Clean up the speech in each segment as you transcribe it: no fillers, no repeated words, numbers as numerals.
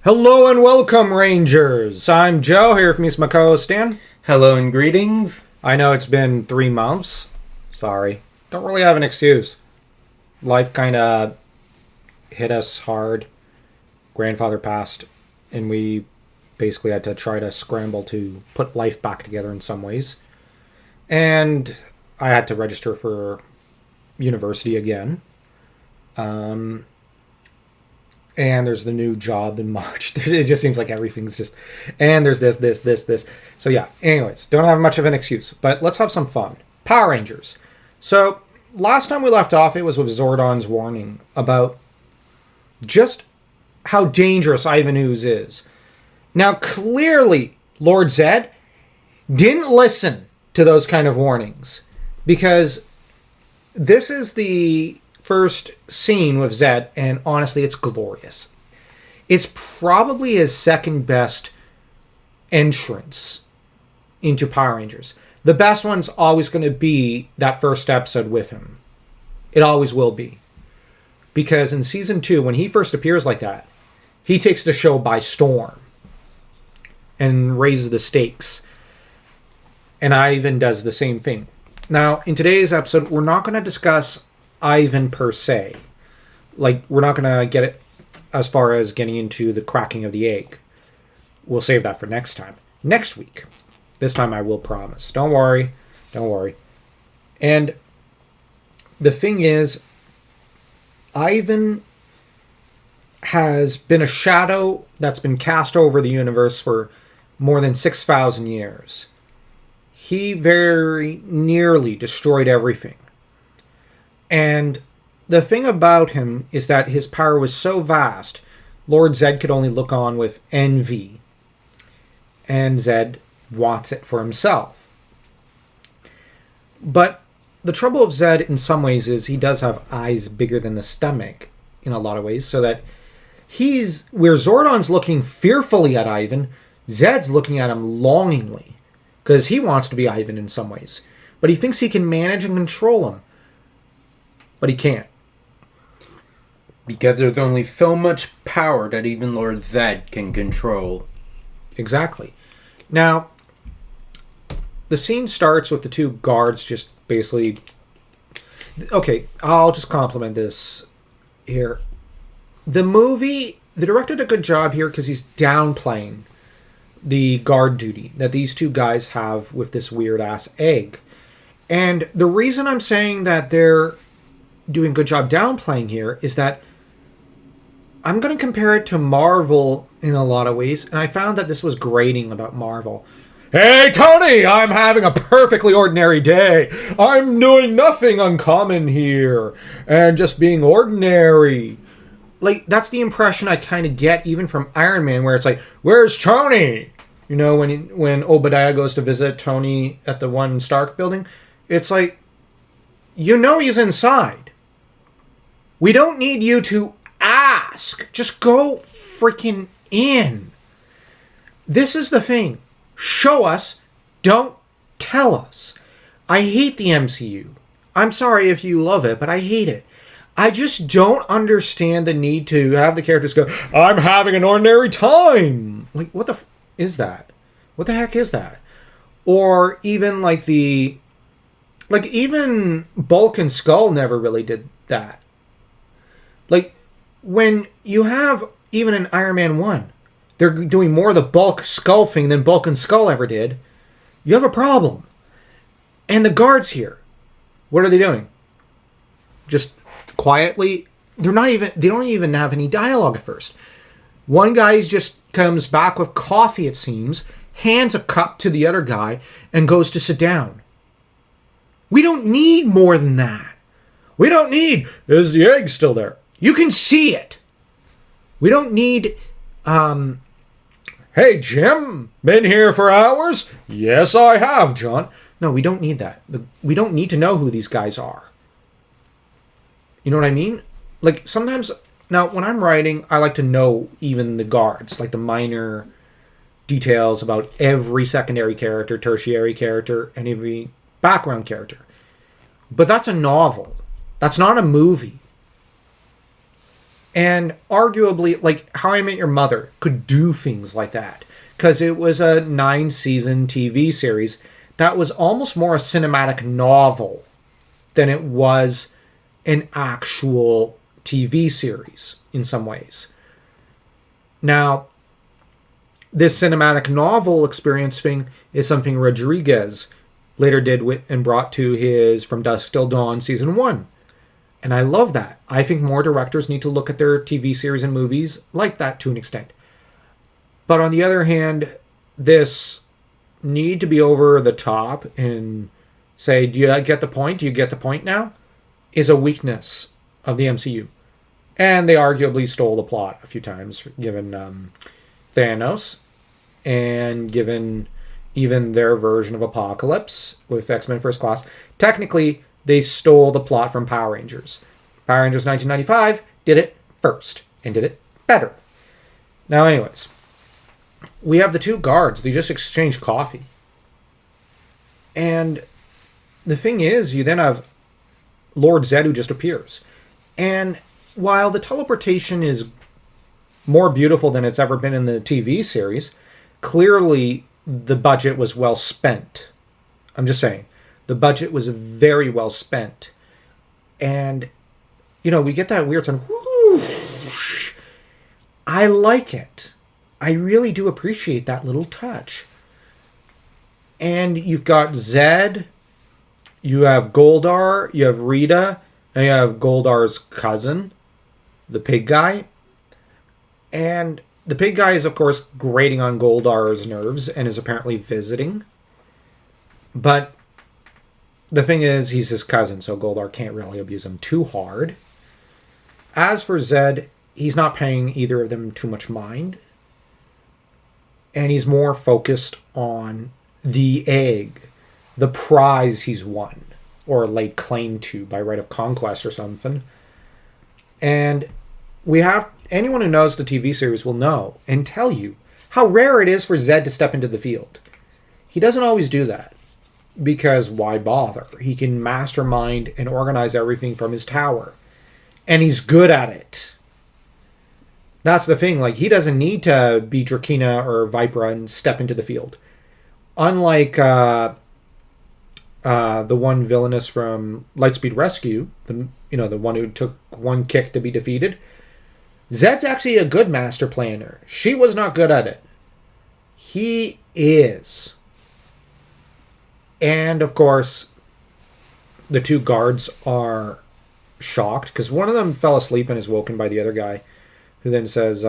Hello and welcome, Rangers. I'm Joe, here with me is my co-host Stan. Hello and greetings. I know it's been 3 months. Sorry. Don't really have an excuse. Life kind of hit us hard. Grandfather passed, and we basically had to try to scramble to put life back together in some ways. And I had to register for university again. And there's the new job in March. It just seems like everything's just... And there's this. So yeah, anyways, don't have much of an excuse. But let's have some fun. Power Rangers. So, last time we left off, it was with Zordon's warning about just how dangerous Ivan Ooze is. Now, clearly, Lord Zedd didn't listen to those kind of warnings. Because this is the first scene with Zedd, and honestly, it's glorious. It's probably his second best entrance into Power Rangers. The best one's always going to be that first episode with him. It always will be. Because in Season 2, when he first appears like that, he takes the show by storm and raises the stakes. And Ivan does the same thing. Now, in today's episode, we're not going to discuss Ivan per se. Like, we're not going to get it as far as getting into the cracking of the egg. We'll save that for next time. Next week. This time I will promise. Don't worry. And the thing is, Ivan has been a shadow that's been cast over the universe for more than 6,000 years. He very nearly destroyed everything. And the thing about him is that his power was so vast, Lord Zedd could only look on with envy. And Zedd wants it for himself. But the trouble of Zedd in some ways is he does have eyes bigger than the stomach in a lot of ways, so that where Zordon's looking fearfully at Ivan, Zedd's looking at him longingly, because he wants to be Ivan in some ways. But he thinks he can manage and control him. But he can't. Because there's only so much power that even Lord Zedd can control. Exactly. Now, the scene starts with the two guards just basically... Okay, I'll just compliment this here. The director did a good job here because he's downplaying the guard duty that these two guys have with this weird-ass egg. And the reason I'm saying that they're doing a good job downplaying here is that I'm going to compare it to Marvel in a lot of ways, and I found that this was grating about Marvel. Hey, Tony, I'm having a perfectly ordinary day. I'm doing nothing uncommon here, and just being ordinary. Like, that's the impression I kind of get even from Iron Man, where it's like, where's Tony? You know, when Obadiah goes to visit Tony at the one Stark building, it's like, you know he's inside. We don't need you to ask. Just go freaking in. This is the thing. Show us. Don't tell us. I hate the MCU. I'm sorry if you love it, but I hate it. I just don't understand the need to have the characters go, I'm having an ordinary time. Like, what the is that? What the heck is that? Or even even Bulk and Skull never really did that. Like, when you have, even in Iron Man 1, they're doing more of the Bulk Skull thing than Bulk and Skull ever did, you have a problem. And the guards here, what are they doing? Just quietly, they don't even have any dialogue at first. One guy just comes back with coffee, it seems, hands a cup to the other guy, and goes to sit down. We don't need more than that. We don't need, is the egg still there? You can see it. We don't need, hey, Jim, been here for hours? Yes, I have, John. No, we don't need that. We don't need to know who these guys are. You know what I mean? Like, sometimes, now, when I'm writing, I like to know even the guards, like the minor details about every secondary character, tertiary character, and every background character. But that's a novel. That's not a movie. And arguably, like, How I Met Your Mother could do things like that. Because it was a 9-season TV series that was almost more a cinematic novel than it was an actual TV series in some ways. Now, this cinematic novel experience thing is something Rodriguez later did and brought to his From Dusk Till Dawn season 1. And I love that. I think more directors need to look at their TV series and movies like that to an extent. But on the other hand, this need to be over the top and say, do you get the point? Do you get the point now? Is a weakness of the MCU. And they arguably stole the plot a few times, given Thanos, and given even their version of Apocalypse with X-Men First Class. Technically, they stole the plot from Power Rangers. Power Rangers 1995 did it first and did it better. Now, anyways, we have the two guards. They just exchange coffee. And the thing is, you then have Lord Zedd who just appears. And while the teleportation is more beautiful than it's ever been in the TV series, clearly the budget was well spent. I'm just saying. The budget was very well spent. And, you know, we get that weird sound. Whoosh. I like it. I really do appreciate that little touch. And you've got Zedd, you have Goldar, you have Rita, and you have Goldar's cousin, the pig guy. And the pig guy is, of course, grating on Goldar's nerves and is apparently visiting. But the thing is, he's his cousin, so Goldar can't really abuse him too hard. As for Zedd, he's not paying either of them too much mind. And he's more focused on the egg, the prize he's won, or laid claim to by right of conquest or something. And we have, anyone who knows the TV series will know and tell you how rare it is for Zedd to step into the field. He doesn't always do that. Because why bother? He can mastermind and organize everything from his tower. And he's good at it. That's the thing. Like, he doesn't need to be Drakina or Vipra and step into the field. Unlike the one villainess from Lightspeed Rescue, the one who took one kick to be defeated, Zedd's actually a good master planner. She was not good at it. He is. And, of course, the two guards are shocked because one of them fell asleep and is woken by the other guy, who then says,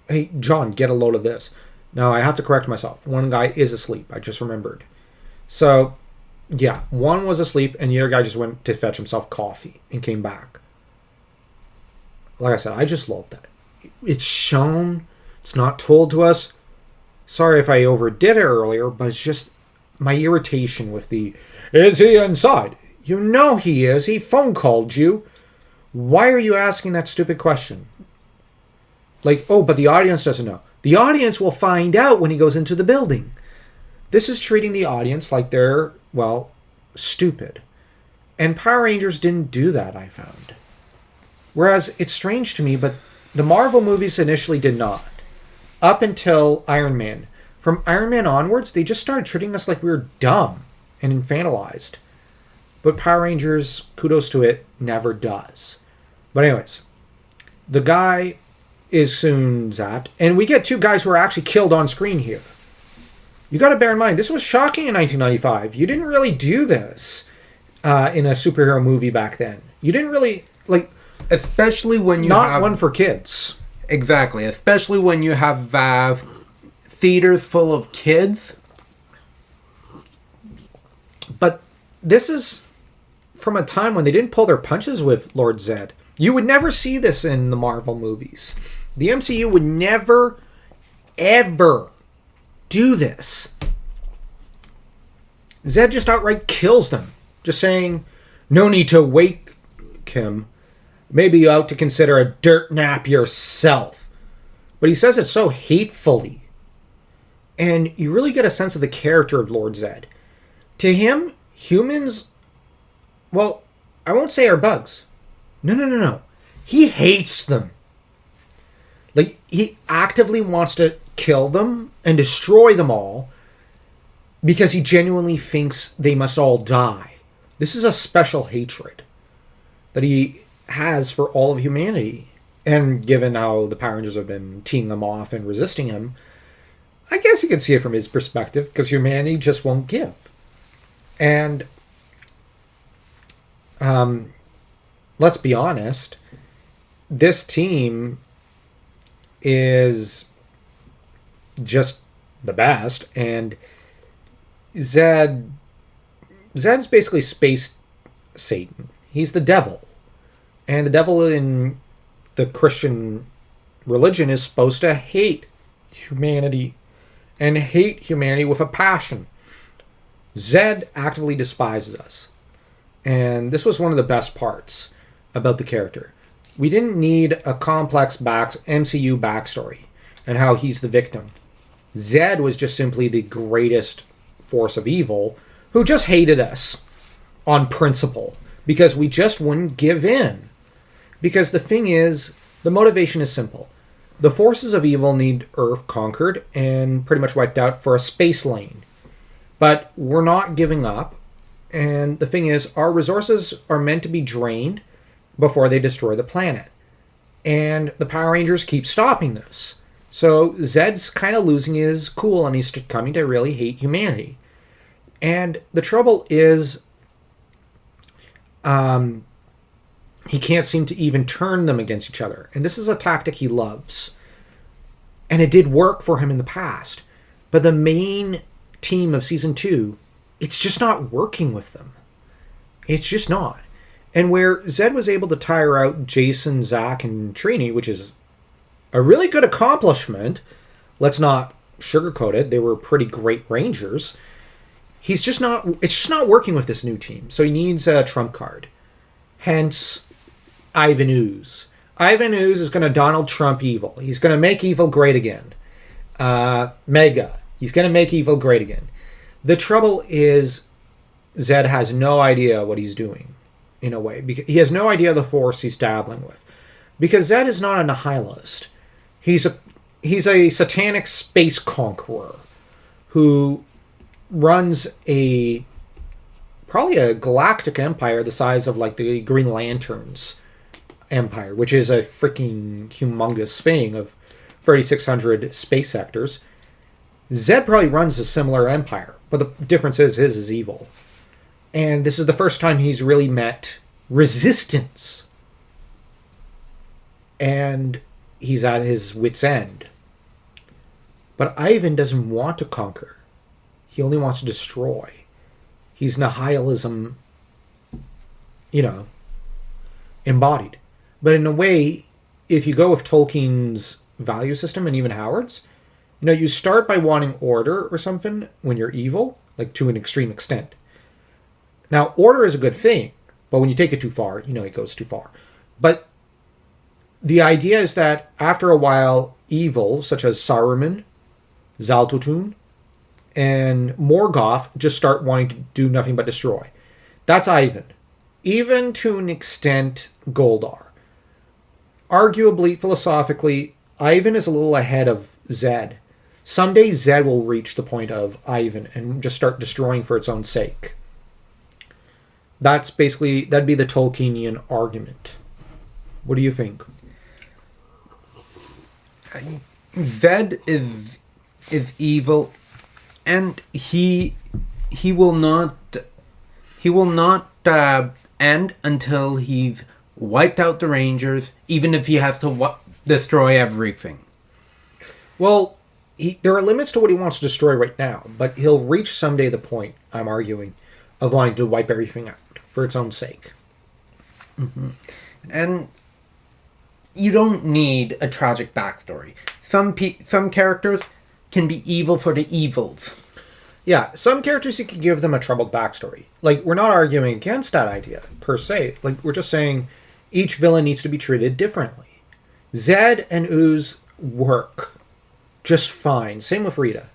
hey, John, get a load of this. Now, I have to correct myself. One guy is asleep. I just remembered. So, yeah, one was asleep and the other guy just went to fetch himself coffee and came back. Like I said, I just love that. It's shown. It's not told to us. Sorry if I overdid it earlier, but it's just my irritation with the, is he inside? You know he is. He phone called you. Why are you asking that stupid question? Like, oh, but the audience doesn't know. The audience will find out when he goes into the building. This is treating the audience like they're, well, stupid. And Power Rangers didn't do that, I found. Whereas, it's strange to me, but the Marvel movies initially did not. Up until Iron Man. From Iron Man onwards, they just started treating us like we were dumb and infantilized. But Power Rangers, kudos to it, never does. But anyways, the guy is soon zapped. And we get two guys who are actually killed on screen here. You got to bear in mind, this was shocking in 1995. You didn't really do this in a superhero movie back then. You didn't really, like... Especially when you not one for kids. Exactly, especially when you have theaters full of kids. But this is from a time when they didn't pull their punches with Lord Zedd. You would never see this in the Marvel movies. The MCU would never, ever do this. Zedd just outright kills them. Just saying, no need to wake him. Maybe you ought to consider a dirt nap yourself. But he says it so hatefully. And you really get a sense of the character of Lord Zedd. To him, humans, well, I won't say are bugs. No, no, no, no. He hates them. Like, he actively wants to kill them and destroy them all because he genuinely thinks they must all die. This is a special hatred that he has for all of humanity. And given how the Power Rangers have been teeing them off and resisting him, I guess you can see it from his perspective, because humanity just won't give. And let's be honest, this team is just the best, and Zedd's basically space Satan. He's the devil. And the devil in the Christian religion is supposed to hate humanity, and hate humanity with a passion. Zedd actively despises us. And this was one of the best parts about the character. We didn't need a complex MCU backstory and how he's the victim. Zedd was just simply the greatest force of evil who just hated us on principle because we just wouldn't give in. Because the thing is, the motivation is simple. The forces of evil need Earth conquered and pretty much wiped out for a space lane. But we're not giving up. And the thing is, our resources are meant to be drained before they destroy the planet. And the Power Rangers keep stopping this. So Zedd's kind of losing his cool and he's coming to really hate humanity. And the trouble is, he can't seem to even turn them against each other. And this is a tactic he loves. And it did work for him in the past. But the main team of Season 2, it's just not working with them. It's just not. And where Zedd was able to tire out Jason, Zach, and Trini, which is a really good accomplishment, let's not sugarcoat it, they were pretty great Rangers, it's just not working with this new team. So he needs a trump card. Hence, Ivan Ooze. Ivan Ooze is going to Donald Trump evil. He's going to make evil great again. Mega. He's going to make evil great again. The trouble is, Zedd has no idea what he's doing, in a way. Because he has no idea the force he's dabbling with. Because Zedd is not a nihilist. He's a satanic space conqueror who runs probably a galactic empire the size of like the Green Lanterns empire, which is a freaking humongous thing of 3,600 space sectors. Zedd probably runs a similar empire, but the difference is his is evil. And this is the first time he's really met resistance. And he's at his wit's end. But Ivan doesn't want to conquer. He only wants to destroy. He's nihilism, embodied. But in a way, if you go with Tolkien's value system and even Howard's, you start by wanting order or something when you're evil, like to an extreme extent. Now, order is a good thing, but when you take it too far, it goes too far. But the idea is that after a while, evil, such as Saruman, Zaltotun, and Morgoth just start wanting to do nothing but destroy. That's Ivan. Even to an extent, Goldar. Arguably, philosophically, Ivan is a little ahead of Zedd. Someday Zedd will reach the point of Ivan and just start destroying for its own sake. That'd be the Tolkienian argument. What do you think? Zedd is evil, and he will not end until he's wiped out the Rangers, even if he has to destroy everything. Well, there are limits to what he wants to destroy right now, but he'll reach someday the point, I'm arguing, of wanting to wipe everything out for its own sake. Mm-hmm. And you don't need a tragic backstory. Some characters can be evil for the evils. Yeah, some characters you could give them a troubled backstory. Like, we're not arguing against that idea, per se. Like, we're just saying each villain needs to be treated differently. Zedd and Ooze work just fine. Same with Rita.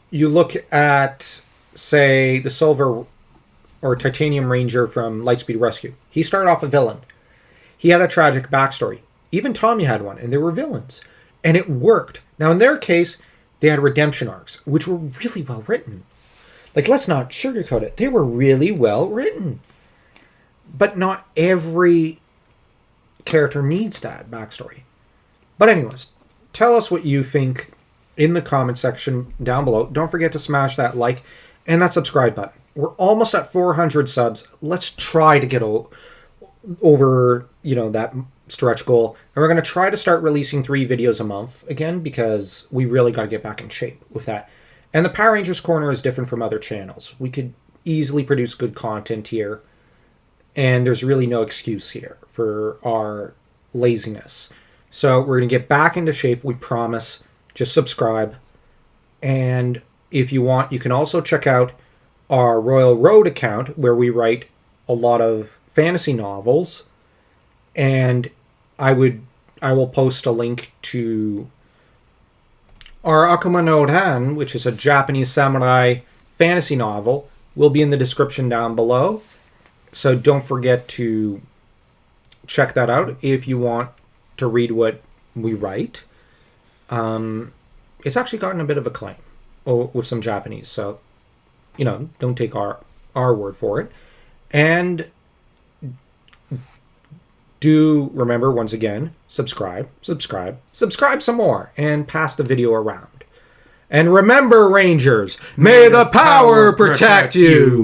You look at, say, the Silver or Titanium Ranger from Lightspeed Rescue. He started off a villain. He had a tragic backstory. Even Tommy had one, and they were villains. And it worked. Now, in their case, they had redemption arcs, which were really well written. Like, let's not sugarcoat it. They were really well written. But not every character needs that backstory. But anyways, tell us what you think in the comment section down below. Don't forget to smash that like and that subscribe button. We're almost at 400 subs. Let's try to get over, that stretch goal. And we're going to try to start releasing 3 videos a month again, because we really got to get back in shape with that. And the Power Rangers Corner is different from other channels. We could easily produce good content here, and there's really no excuse here for our laziness. So we're going to get back into shape, we promise. Just subscribe. And if you want, you can also check out our Royal Road account, where we write a lot of fantasy novels. And I will post a link to our Akuma no Ran, which is a Japanese samurai fantasy novel, will be in the description down below. So don't forget to check that out if you want to read what we write. It's actually gotten a bit of acclaim with some Japanese, so don't take our word for it. And do remember, once again, subscribe some more, and pass the video around. And remember, Rangers, may the power protect you!